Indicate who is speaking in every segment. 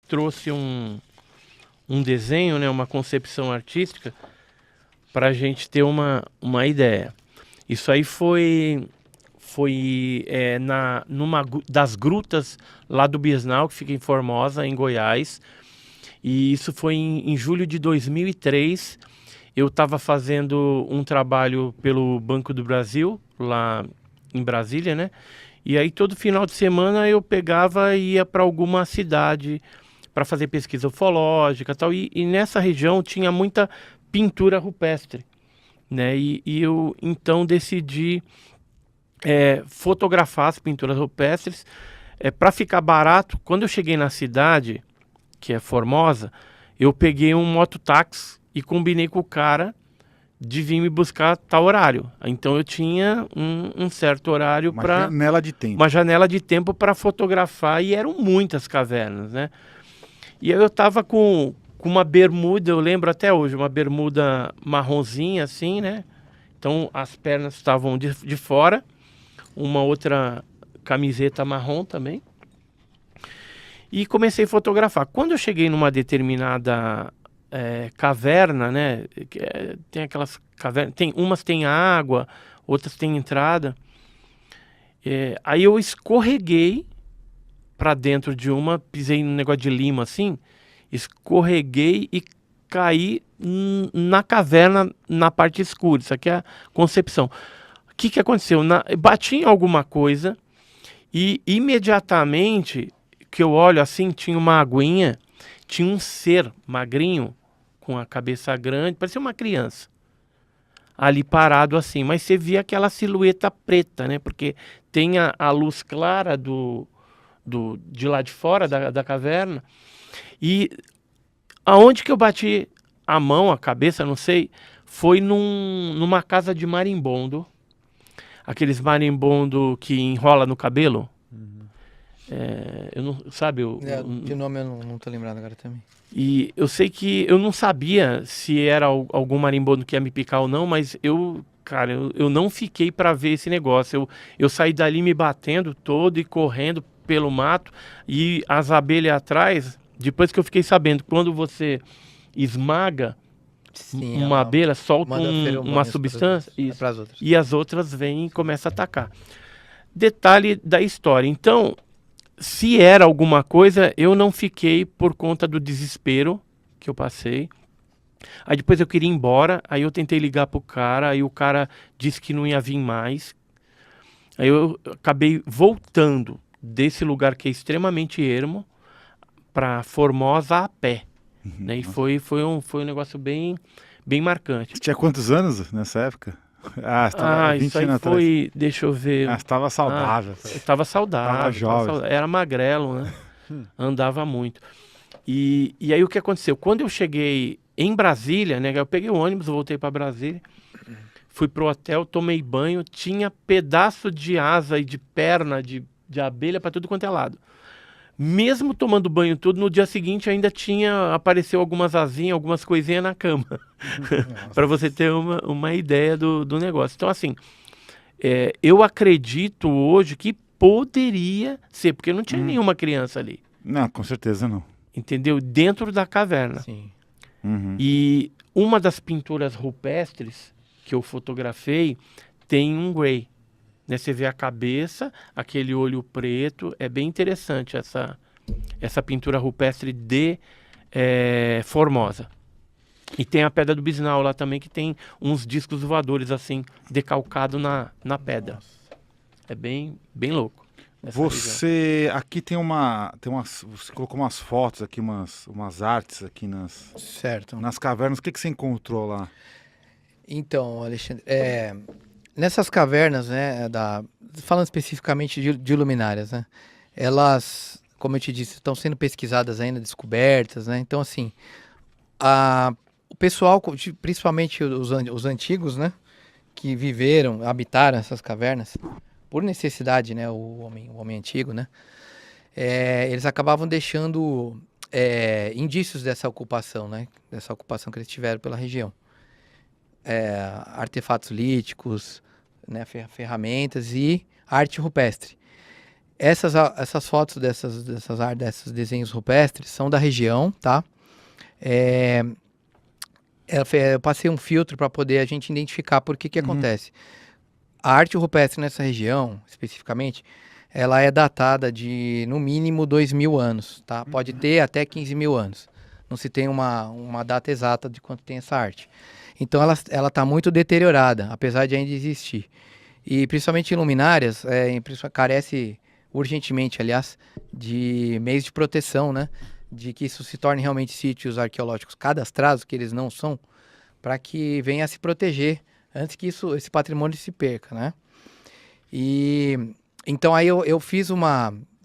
Speaker 1: trouxe um desenho, né, uma concepção artística, para a gente ter uma ideia. Isso aí foi numa das grutas lá do Bisnal, que fica em Formosa, em Goiás. E isso foi em julho de 2003. Eu estava fazendo um trabalho pelo Banco do Brasil, lá em Brasília, né? E aí todo final de semana eu pegava e ia para alguma cidade para fazer pesquisa ufológica e tal. E nessa região tinha muita pintura rupestre, né? E eu então decidi fotografar as pinturas rupestres. Para ficar barato, quando eu cheguei na cidade, que é Formosa, eu peguei um mototáxi e combinei com o cara de vir me buscar tal horário. Então eu tinha um certo horário para
Speaker 2: janela de tempo.
Speaker 1: uma janela de tempo para fotografar, e eram muitas cavernas, né? E aí eu tava com uma bermuda, eu lembro até hoje, uma bermuda marronzinha assim, né? Então as pernas estavam de fora, uma outra camiseta marrom também. E comecei a fotografar. Quando eu cheguei numa determinada caverna, né? Tem aquelas cavernas, umas tem água, outras tem entrada. Aí eu escorreguei para dentro de uma, pisei num negócio de lima assim, escorreguei e caí na caverna, na parte escura. Isso aqui é a concepção. O que aconteceu? Bati em alguma coisa e imediatamente que eu olho assim, tinha uma aguinha, tinha um ser magrinho, com a cabeça grande, parecia uma criança, ali parado assim, mas você via aquela silhueta preta, né? Porque tem a luz clara de lá de fora da caverna. E aonde que eu bati a mão, a cabeça, não sei, foi numa casa de marimbondo, aqueles marimbondo que enrola no cabelo. Eu não, sabe,
Speaker 3: De nome eu não tô lembrado agora também.
Speaker 1: e eu sei que eu não sabia se era algum marimbondo que ia me picar ou não, mas cara, eu não fiquei para ver esse negócio. Eu saí dali me batendo todo e correndo pelo mato, e as abelhas atrás, depois que eu fiquei sabendo, quando você esmaga
Speaker 3: Sim,
Speaker 1: uma abelha, solta
Speaker 3: manda
Speaker 1: uma
Speaker 3: feromônios
Speaker 1: substância, isso,
Speaker 3: pras outras.
Speaker 1: e as outras vêm e começam a atacar. Detalhe da história. Então, se era alguma coisa, eu não fiquei por conta do desespero que eu passei. Aí depois eu queria ir embora, aí eu tentei ligar pro cara, aí o cara disse que não ia vir mais. Aí eu acabei voltando desse lugar que é extremamente ermo para Formosa a pé, né? E foi um negócio bem marcante.
Speaker 2: Você tinha quantos anos nessa época? Ah, você tava 20
Speaker 1: isso aí
Speaker 2: anos atrás.
Speaker 1: foi, deixa eu ver.
Speaker 2: Ah, você tava saudável.
Speaker 1: Eu tava saudável,
Speaker 2: Tava jovem.
Speaker 1: era magrelo, né? Andava muito. E aí o que aconteceu? Quando eu cheguei em Brasília, né? Eu peguei o ônibus, voltei para Brasília, fui pro hotel, tomei banho, tinha pedaço de asa e de perna de abelha para tudo quanto é lado. Mesmo tomando banho tudo, no dia seguinte ainda apareceu algumas asinhas, algumas coisinhas na cama. Para você ter uma ideia do negócio. Então, assim, eu acredito hoje que poderia ser, porque não tinha nenhuma criança ali.
Speaker 2: Não, com certeza não.
Speaker 1: Entendeu? Dentro da caverna.
Speaker 3: Sim.
Speaker 1: E uma das pinturas rupestres que eu fotografei tem um Grey. Né? Você vê a cabeça, aquele olho preto. É bem interessante essa pintura rupestre de Formosa. E tem a Pedra do Bisnal lá também, que tem uns discos voadores assim, decalcado na pedra.
Speaker 3: Nossa.
Speaker 1: É bem louco.
Speaker 2: Você aqui tem você colocou umas fotos aqui, umas artes aqui
Speaker 3: Certo.
Speaker 2: nas cavernas. O que você encontrou lá?
Speaker 3: Então, Alexandre, nessas cavernas, né, falando especificamente de luminárias, né, elas, como eu te disse, estão sendo pesquisadas ainda, descobertas, né, então assim, o pessoal, principalmente os antigos, né, que habitaram essas cavernas, por necessidade, né, o homem antigo, né, eles acabavam deixando indícios dessa ocupação, né, dessa ocupação que eles tiveram pela região. Artefatos líticos, né, ferramentas e arte rupestre. Essas fotos desses desenhos rupestres são da região, tá? Eu passei um filtro para poder a gente identificar por que acontece. A arte rupestre nessa região, especificamente, ela é datada de, no mínimo, 2.000 anos, tá? Pode ter até 15.000 anos. Não se tem uma data exata de quanto tem essa arte. Então, ela está muito deteriorada, apesar de ainda existir. E, principalmente em luminárias, carece urgentemente, aliás, de meios de proteção, né? De que isso se torne realmente sítios arqueológicos cadastrados, que eles não são, para que venha a se proteger antes que esse patrimônio se perca, né? E então aí eu fiz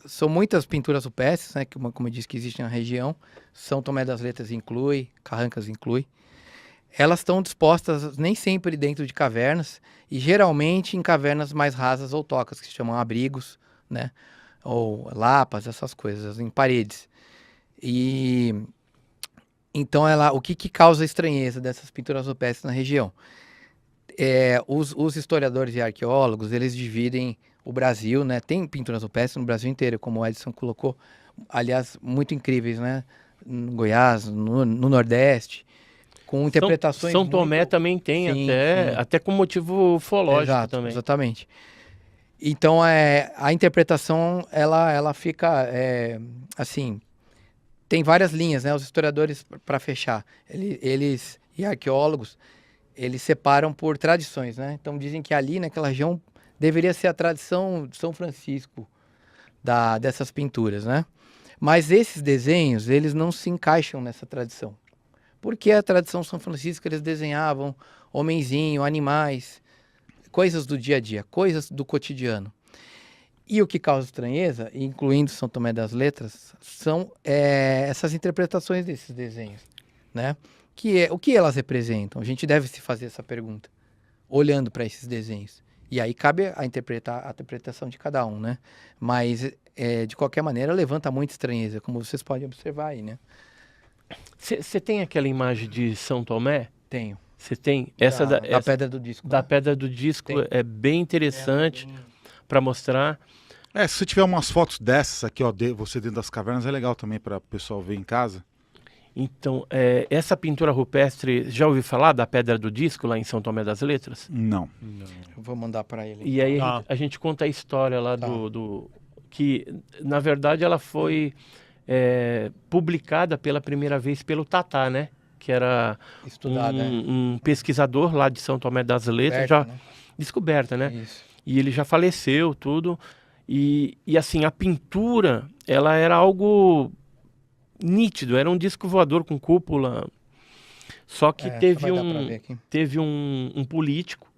Speaker 3: são muitas pinturas rupestres, né? Como eu disse, que existem na região. São Tomé das Letras inclui, Carrancas inclui. Elas estão dispostas nem sempre dentro de cavernas e geralmente em cavernas mais rasas ou tocas, que se chamam abrigos, né? Ou lapas, essas coisas, em paredes. E então o que causa a estranheza dessas pinturas rupestres na região? Os historiadores e arqueólogos, eles dividem o Brasil, né? Tem pinturas rupestres no Brasil inteiro, como o Edson colocou, aliás, muito incríveis, né? No Goiás, no Nordeste, com interpretações
Speaker 1: São Tomé também tem,
Speaker 3: Sim,
Speaker 1: até com motivo ufológico
Speaker 3: Exato,
Speaker 1: também.
Speaker 3: Exatamente. Então, a interpretação, ela fica, assim, tem várias linhas, né? Os historiadores, para fechar, eles e arqueólogos, eles separam por tradições, né? Então, dizem que ali, naquela região, deveria ser a tradição de São Francisco dessas pinturas, né? Mas esses desenhos, eles não se encaixam nessa tradição. Porque a tradição São Francisco, eles desenhavam homenzinho, animais, coisas do dia a dia, coisas do cotidiano. E o que causa estranheza, incluindo São Tomé das Letras, são essas interpretações desses desenhos, né? O que elas representam? A gente deve se fazer essa pergunta, olhando para esses desenhos. E aí cabe a interpretação de cada um, né? Mas, de qualquer maneira, levanta muita estranheza, como vocês podem observar aí, né?
Speaker 1: Você tem aquela imagem de São Tomé?
Speaker 3: Tenho.
Speaker 1: Você tem? Essa
Speaker 3: Da
Speaker 1: essa
Speaker 3: Pedra do Disco.
Speaker 1: da
Speaker 3: né?
Speaker 1: Pedra do Disco
Speaker 3: Tem.
Speaker 1: é bem interessante para mostrar.
Speaker 2: Se você tiver umas fotos dessas aqui, ó, você dentro das cavernas, é legal também para o pessoal ver em casa.
Speaker 1: Então, essa pintura rupestre, já ouviu falar da Pedra do Disco lá em São Tomé das Letras?
Speaker 2: Não.
Speaker 3: Eu vou mandar para ele.
Speaker 1: E aí
Speaker 4: Tá.
Speaker 1: a gente conta a história lá
Speaker 3: Tá.
Speaker 1: que, na verdade, ela foi publicada pela primeira vez pelo Tatá, né? Que era
Speaker 3: Estudado,
Speaker 1: um pesquisador lá de São Tomé das Letras,
Speaker 3: Descoberta,
Speaker 1: já
Speaker 3: né?
Speaker 1: descoberta, né?
Speaker 3: Isso.
Speaker 1: E ele já faleceu, tudo. E assim, a pintura, ela era algo nítido, era um disco voador com cúpula. Só que
Speaker 3: Só
Speaker 1: teve
Speaker 3: vai dar pra ver aqui.
Speaker 1: um político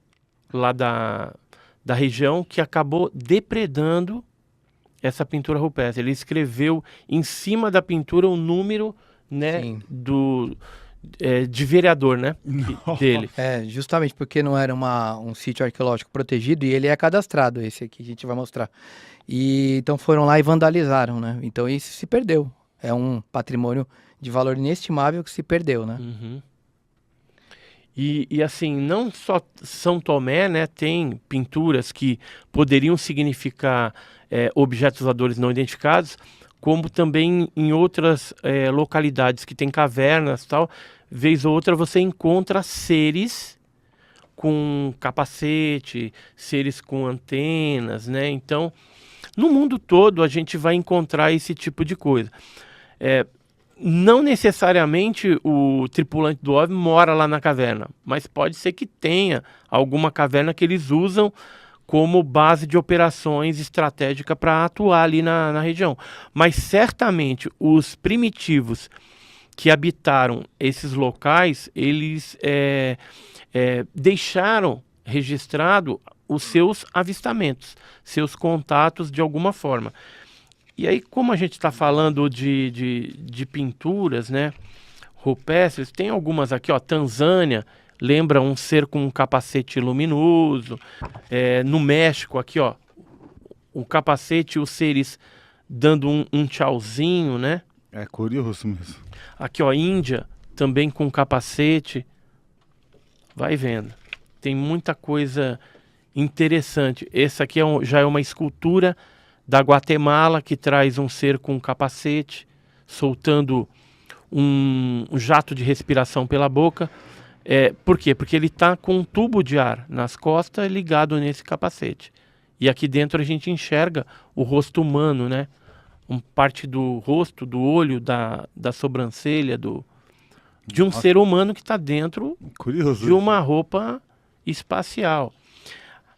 Speaker 1: lá da região que acabou depredando essa pintura rupestre. Ele escreveu em cima da pintura o número, né,
Speaker 3: Sim.
Speaker 1: de vereador, né, dele.
Speaker 3: Justamente porque não era um sítio arqueológico protegido e ele é cadastrado, esse aqui a gente vai mostrar. E então foram lá e vandalizaram, né? Então isso se perdeu. É um patrimônio de valor inestimável que se perdeu, né?
Speaker 1: Uhum. E assim, não só São Tomé, né, tem pinturas que poderiam significar objetos voadores não identificados, como também em outras localidades que tem cavernas e tal, vez ou outra você encontra seres com capacete, seres com antenas, né? Então, no mundo todo a gente vai encontrar esse tipo de coisa. Não necessariamente o tripulante do OVNI mora lá na caverna, mas pode ser que tenha alguma caverna que eles usam como base de operações estratégica para atuar ali na região. Mas certamente os primitivos que habitaram esses locais, eles deixaram registrado os seus avistamentos, seus contatos de alguma forma. E aí, como a gente está falando de pinturas, né, rupestres, tem algumas aqui, ó, Tanzânia, lembra um ser com um capacete luminoso. No México, aqui, ó, o capacete e os seres dando um tchauzinho, né?
Speaker 2: É curioso mesmo.
Speaker 1: Aqui, ó, Índia, também com capacete. Vai vendo. Tem muita coisa interessante. Esse aqui já é uma escultura da Guatemala, que traz um ser com um capacete, soltando um jato de respiração pela boca. Por quê? Porque ele está com um tubo de ar nas costas ligado nesse capacete. E aqui dentro a gente enxerga o rosto humano, né? Parte do rosto, do olho, da sobrancelha, de um ser humano que está dentro
Speaker 2: Curioso.
Speaker 1: de uma roupa espacial.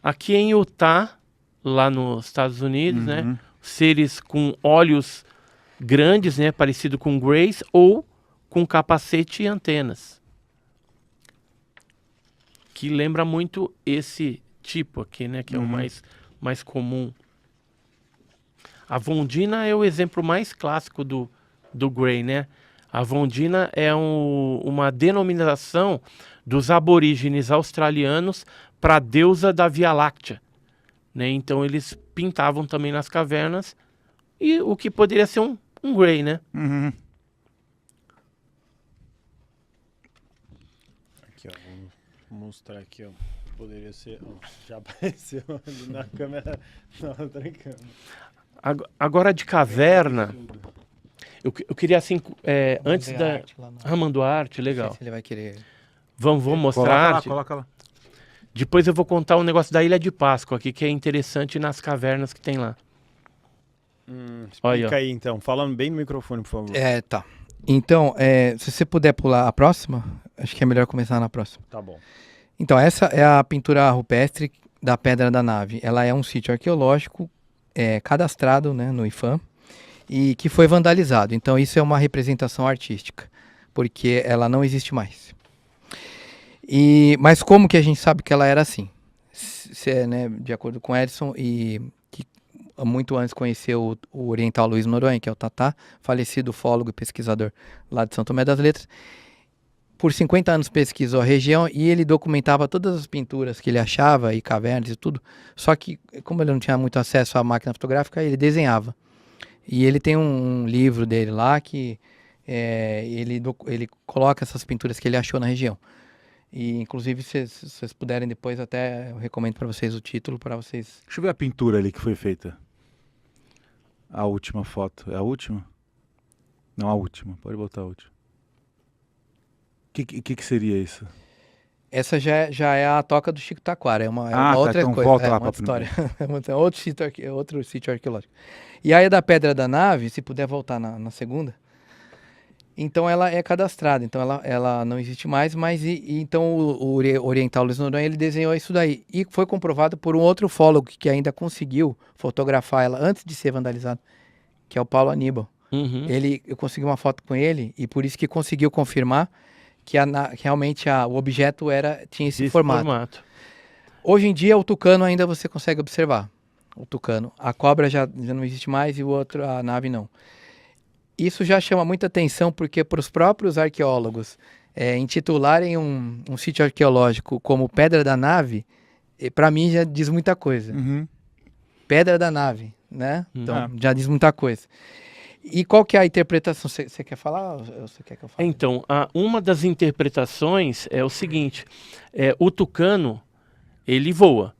Speaker 1: Aqui em Utah, lá nos Estados Unidos, né? Seres com olhos grandes, né? Parecido com Grace, ou com capacete e antenas. Que lembra muito esse tipo aqui, né? Que é o mais comum. A Vondina é o exemplo mais clássico do Grey, né? A Vondina é uma denominação dos aborígenes australianos para a deusa da Via Láctea, né? Então eles pintavam também nas cavernas, e o que poderia ser um Grey, né?
Speaker 4: Aqui, ó, vou mostrar aqui, ó. Poderia ser, ó, já apareceu ali na câmera, na outra câmera.
Speaker 1: Agora de caverna, eu queria assim, antes da... Ramon Duarte, legal.
Speaker 3: Não sei se ele vai querer.
Speaker 1: Vamos mostrar a arte.
Speaker 2: Coloca lá.
Speaker 1: Depois eu vou contar um negócio da Ilha de Páscoa aqui, que é interessante nas cavernas que tem lá.
Speaker 4: Explica aí, então. Falando bem no microfone, por favor.
Speaker 3: Tá. Então, se você puder pular a próxima, acho que é melhor começar na próxima.
Speaker 4: Tá bom.
Speaker 3: Então, essa é a pintura rupestre da Pedra da Nave. Ela é um sítio arqueológico cadastrado, né, no IPHAN, e que foi vandalizado. Então, isso é uma representação artística, porque ela não existe mais. Mas como que a gente sabe que ela era assim? Né, de acordo com Edson, e que muito antes conheceu o oriental Luiz Noronha, que é o Tatá, falecido ufólogo e pesquisador lá de São Tomé das Letras, por 50 anos pesquisou a região e ele documentava todas as pinturas que ele achava e cavernas e tudo. Só que, como ele não tinha muito acesso à máquina fotográfica, ele desenhava. E ele tem um livro dele lá que ele coloca essas pinturas que ele achou na região. E, inclusive, se vocês puderem depois, até eu recomendo para vocês o título, para vocês...
Speaker 2: Deixa eu ver a pintura ali que foi feita. A última foto. É a última? Não, a última. Pode botar a última. O que seria isso?
Speaker 3: Essa já é a toca do Chico Taquara, é uma outra
Speaker 2: então
Speaker 3: coisa,
Speaker 2: volta lá
Speaker 3: uma
Speaker 2: pra
Speaker 3: história. É outro sítio arqueológico. E aí a da Pedra da Nave, se puder voltar na segunda, então ela é cadastrada, então ela não existe mais, mas então o oriental Luiz Noronha, ele desenhou isso daí. E foi comprovado por um outro ufólogo que ainda conseguiu fotografar ela antes de ser vandalizada, que é o Paulo Aníbal. Eu consegui uma foto com ele, e por isso que conseguiu confirmar que realmente o objeto tinha esse formato. Hoje em dia, o tucano ainda você consegue observar. O tucano. A cobra já não existe mais e a nave não. Isso já chama muita atenção porque para os próprios arqueólogos intitularem um sítio arqueológico como Pedra da Nave, para mim já diz muita coisa. Pedra da Nave, né? Então, já diz muita coisa. E qual que é a interpretação? Você quer falar ou você quer que eu fale?
Speaker 1: Então, uma das interpretações é o seguinte, o tucano, ele voa.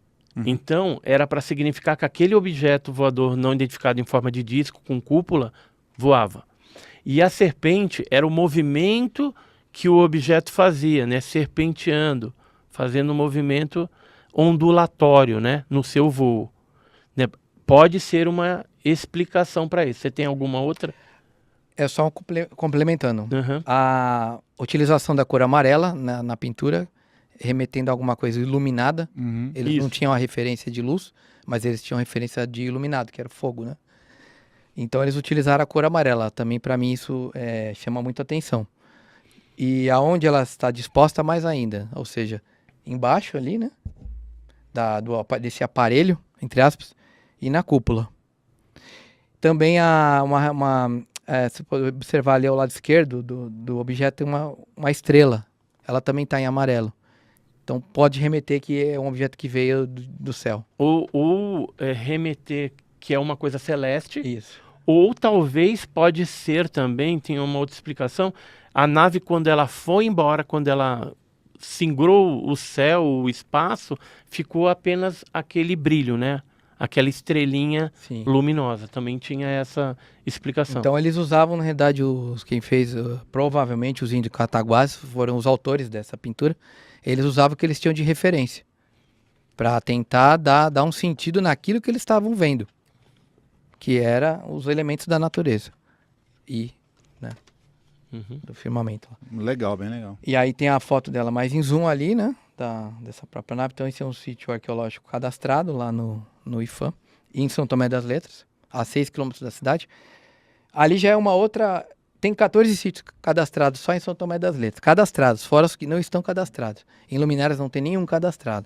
Speaker 1: Então, era para significar que aquele objeto voador não identificado em forma de disco, com cúpula, voava. E a serpente era o movimento que o objeto fazia, né? Serpenteando, fazendo um movimento ondulatório, né? No seu voo. Né? Pode ser uma explicação para isso. Você tem alguma outra?
Speaker 3: É só complementando. A utilização da cor amarela na pintura, remetendo a alguma coisa iluminada. Eles não tinham a referência de luz, mas eles tinham a referência de iluminado, que era fogo, né? Então eles utilizaram a cor amarela. Também para mim isso chama muita atenção. E aonde ela está disposta mais ainda, ou seja, embaixo ali, né? Desse aparelho, entre aspas, e na cúpula. Também você pode observar ali ao lado esquerdo do objeto tem uma estrela. Ela também está em amarelo. Então pode remeter que é um objeto que veio do céu.
Speaker 1: Ou remeter que é uma coisa celeste.
Speaker 3: Isso.
Speaker 1: Ou talvez pode ser também, tem uma outra explicação, a nave quando ela foi embora, quando ela singrou o céu, o espaço, ficou apenas aquele brilho, né? aquela estrelinha
Speaker 3: Sim.
Speaker 1: luminosa. Também tinha essa explicação.
Speaker 3: Então eles usavam, na realidade, quem fez, provavelmente os índios cataguás, foram os autores dessa pintura, eles usavam o que eles tinham de referência, para tentar dar um sentido naquilo que eles estavam vendo, que era os elementos da natureza e do firmamento.
Speaker 2: Legal, bem legal.
Speaker 3: E aí tem a foto dela mais em zoom ali, né, dessa própria nave. Então esse é um sítio arqueológico cadastrado lá no IFAM, em São Tomé das Letras, a 6 quilômetros da cidade. Ali já é uma outra... Tem 14 sítios cadastrados só em São Tomé das Letras. Cadastrados, fora os que não estão cadastrados. Em Luminárias não tem nenhum cadastrado.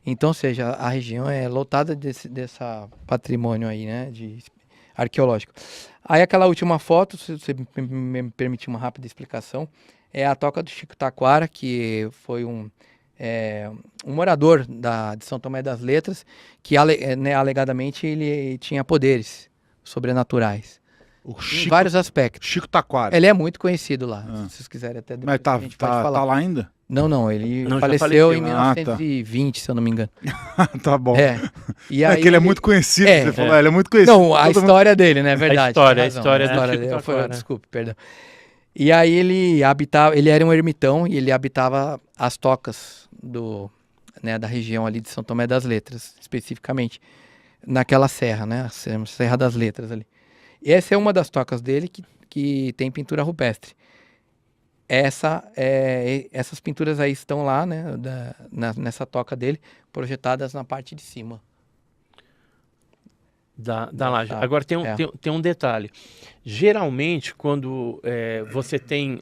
Speaker 3: Então, ou seja, a região é lotada dessa patrimônio aí, né, arqueológico. Aí aquela última foto, se você me permitir uma rápida explicação, é a toca do Chico Taquara, que foi um morador de São Tomé das Letras, que alegadamente ele tinha poderes sobrenaturais.
Speaker 2: O
Speaker 3: Em vários aspectos.
Speaker 2: Chico Taquara.
Speaker 3: Ele é muito conhecido lá,
Speaker 2: Ah.
Speaker 3: se vocês quiserem até depois
Speaker 2: Mas tá,
Speaker 3: a gente pode falar.
Speaker 2: tá lá ainda?
Speaker 3: Não, ele
Speaker 1: Não, já
Speaker 3: faleceu
Speaker 1: faleceu.
Speaker 3: em
Speaker 2: Ah, tá.
Speaker 3: 1920, se eu não me engano.
Speaker 2: Tá bom.
Speaker 3: E
Speaker 2: É
Speaker 3: aí
Speaker 2: que ele é muito conhecido,
Speaker 3: É.
Speaker 2: você falou. Ele é muito conhecido.
Speaker 3: Não, a
Speaker 2: Todo mundo-
Speaker 3: história dele, né? É verdade.
Speaker 1: história,
Speaker 3: tem
Speaker 1: a
Speaker 3: razão,
Speaker 1: história do Chico
Speaker 3: dele.
Speaker 1: Taquara.
Speaker 3: Desculpe, perdão. E aí ele era um ermitão e ele habitava as tocas da região ali de São Tomé das Letras, especificamente, naquela serra, né? A Serra das Letras ali. E essa é uma das tocas dele que tem pintura rupestre. Essas pinturas aí estão lá, né? Nessa toca dele, projetadas na parte de cima.
Speaker 1: Da laje.
Speaker 3: Tá.
Speaker 1: Agora tem
Speaker 3: É.
Speaker 1: tem um detalhe. Geralmente, quando você tem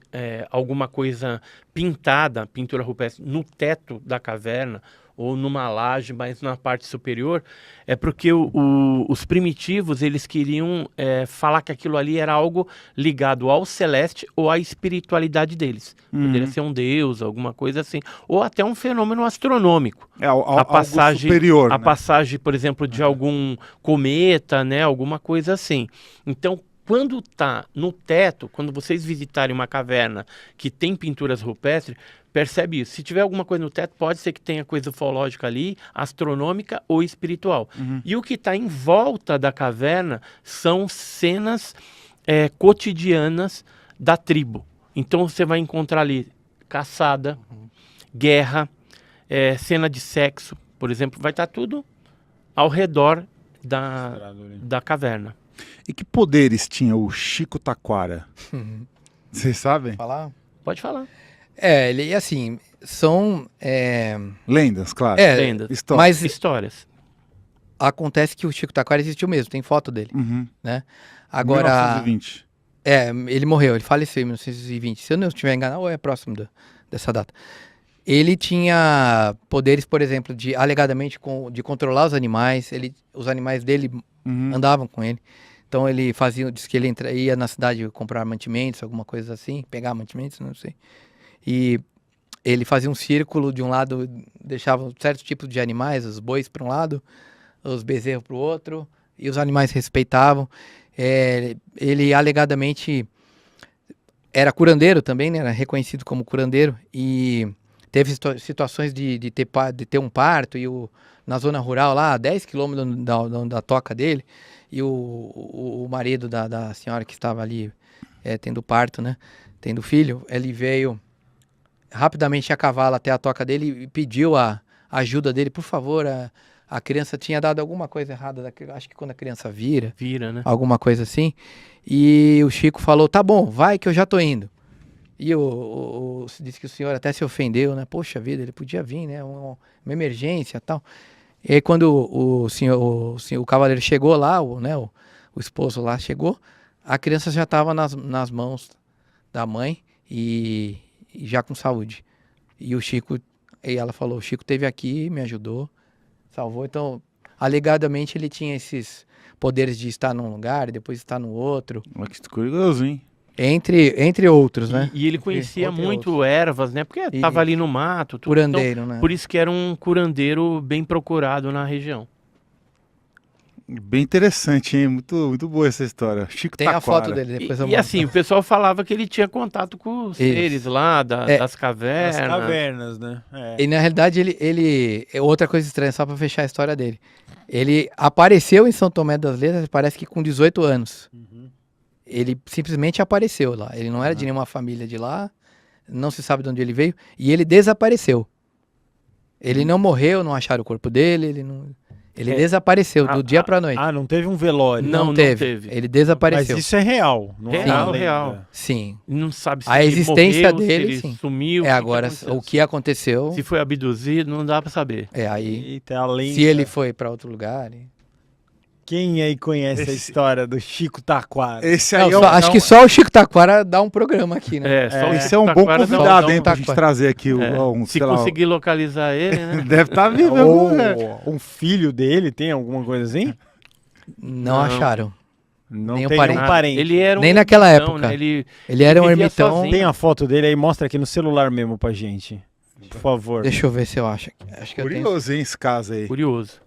Speaker 1: alguma coisa pintada, pintura rupestre, no teto da caverna ou numa laje, mas na parte superior, é porque os primitivos eles queriam falar que aquilo ali era algo ligado ao celeste ou à espiritualidade deles. Poderia ser um deus, alguma coisa assim, ou até um fenômeno astronômico.
Speaker 2: A
Speaker 1: passagem-
Speaker 2: algo superior,
Speaker 1: A
Speaker 2: né?
Speaker 1: passagem, por exemplo, de algum cometa, né, alguma coisa assim. Então, quando está no teto, quando vocês visitarem uma caverna que tem pinturas rupestres, percebe isso. Se tiver alguma coisa no teto, pode ser que tenha coisa ufológica ali, astronômica ou espiritual. E o que está em volta da caverna são cenas cotidianas da tribo. Então você vai encontrar ali caçada, guerra, cena de sexo, por exemplo, vai estar tudo ao redor da caverna.
Speaker 2: E que poderes tinha o Chico Taquara? Vocês sabem?
Speaker 3: Falar?
Speaker 1: Pode falar.
Speaker 3: Ele, assim, são...
Speaker 2: Lendas, claro.
Speaker 1: Lendas.
Speaker 2: História.
Speaker 3: Mas
Speaker 1: Histórias.
Speaker 3: acontece que o Chico Taquara existiu mesmo, tem foto dele,
Speaker 2: Uhum.
Speaker 3: né? Agora,
Speaker 2: 1920.
Speaker 3: ele morreu, ele faleceu em 1920, se eu não estiver enganado, ou é próximo dessa data. Ele tinha poderes, por exemplo, alegadamente de controlar os animais, os animais dele
Speaker 2: Uhum.
Speaker 3: andavam com ele. Então ele diz que ele ia na cidade comprar mantimentos, alguma coisa assim, pegar mantimentos, não sei. E ele fazia um círculo de um lado, deixava certos tipos de animais, os bois para um lado, os bezerros para o outro, e os animais respeitavam. Ele alegadamente era curandeiro também, né? Era reconhecido como curandeiro, e teve situações de ter um parto, na zona rural lá, a 10 quilômetros da toca dele, e o marido da senhora que estava ali tendo parto, né? Tendo filho, ele veio rapidamente a cavalo até a toca dele e pediu a ajuda dele, por favor, a criança tinha dado alguma coisa errada, acho que quando a criança vira,
Speaker 1: Né?
Speaker 3: alguma coisa assim, e o Chico falou, tá bom, vai que eu já tô indo. E disse que o senhor até se ofendeu, né? Poxa vida, ele podia vir, né? Uma emergência e tal. E aí quando o cavaleiro chegou lá, o esposo lá chegou, a criança já estava nas mãos da mãe e já com saúde. E ela falou, o Chico esteve aqui, me ajudou, salvou. Então, alegadamente ele tinha esses poderes de estar num lugar e depois estar no outro.
Speaker 2: Olha que curioso, hein?
Speaker 3: Entre outros, né?
Speaker 1: E ele conhecia
Speaker 3: Entre
Speaker 1: muito
Speaker 3: outros.
Speaker 1: ervas, né? Porque estava ali no mato. Tudo.
Speaker 3: Curandeiro,
Speaker 1: Então,
Speaker 3: né?
Speaker 1: por isso que era um curandeiro bem procurado na região.
Speaker 2: Bem interessante, hein? Muito, muito boa essa história. Chico
Speaker 3: Tem a
Speaker 2: Taquara.
Speaker 3: foto dele, depois eu
Speaker 1: E
Speaker 3: mostro.
Speaker 1: assim, o pessoal falava que ele tinha contato com os
Speaker 3: Isso.
Speaker 1: seres lá,
Speaker 3: É.
Speaker 1: das cavernas.
Speaker 4: As cavernas, né? É.
Speaker 3: E na realidade outra coisa estranha, só pra fechar a história dele. Ele apareceu em São Tomé das Letras, parece que com 18 anos.
Speaker 4: Uhum.
Speaker 3: Ele simplesmente apareceu lá. Ele não era de nenhuma família de lá, não se sabe de onde ele veio, e ele desapareceu. Ele não morreu, não acharam o corpo dele, ele desapareceu do dia pra noite.
Speaker 4: Ah, não teve um velório.
Speaker 1: Não teve.
Speaker 3: Ele
Speaker 4: Mas
Speaker 3: desapareceu.
Speaker 4: isso é real. Não é
Speaker 1: Real,
Speaker 4: uma lenda.
Speaker 1: real.
Speaker 3: Sim.
Speaker 1: Não sabe se
Speaker 3: A
Speaker 1: ele
Speaker 3: existência
Speaker 1: morreu,
Speaker 3: dele,
Speaker 1: se ele
Speaker 3: sim.
Speaker 1: sumiu.
Speaker 3: Agora,
Speaker 1: aconteceu.
Speaker 3: o que aconteceu,
Speaker 1: Se foi abduzido, não dá pra saber.
Speaker 3: aí,
Speaker 4: Eita, a lenda.
Speaker 3: se ele foi pra outro lugar...
Speaker 4: Quem aí conhece a história do Chico Taquara?
Speaker 2: Esse
Speaker 3: Não,
Speaker 2: aí
Speaker 3: acho que só o Chico Taquara dá um programa aqui, né?
Speaker 1: Só o
Speaker 2: Esse
Speaker 1: Chico
Speaker 2: é um bom
Speaker 1: Taquara dá
Speaker 2: convidado,
Speaker 1: um-
Speaker 2: hein, pra gente
Speaker 3: Taquara.
Speaker 2: trazer aqui
Speaker 1: É,
Speaker 2: um,
Speaker 1: se
Speaker 2: sei lá,
Speaker 1: conseguir localizar ele, né?
Speaker 2: deve estar vivo.
Speaker 4: Ou
Speaker 2: né?
Speaker 4: um filho dele tem alguma coisa assim?
Speaker 3: Não
Speaker 1: Não.
Speaker 3: acharam.
Speaker 4: Não
Speaker 3: Nem um
Speaker 4: tem
Speaker 3: parente.
Speaker 4: nenhum parente.
Speaker 1: Ele era um
Speaker 3: Nem naquela
Speaker 1: ermitão,
Speaker 3: época.
Speaker 1: né?
Speaker 3: Ele era um
Speaker 1: vivia
Speaker 3: ermitão.
Speaker 1: sozinho.
Speaker 4: Tem a foto dele aí, mostra aqui no celular mesmo pra gente. Por favor.
Speaker 3: Deixa eu ver se eu acho. Acho que eu tenho.
Speaker 2: Curioso, hein, esse caso aí.
Speaker 1: Curioso.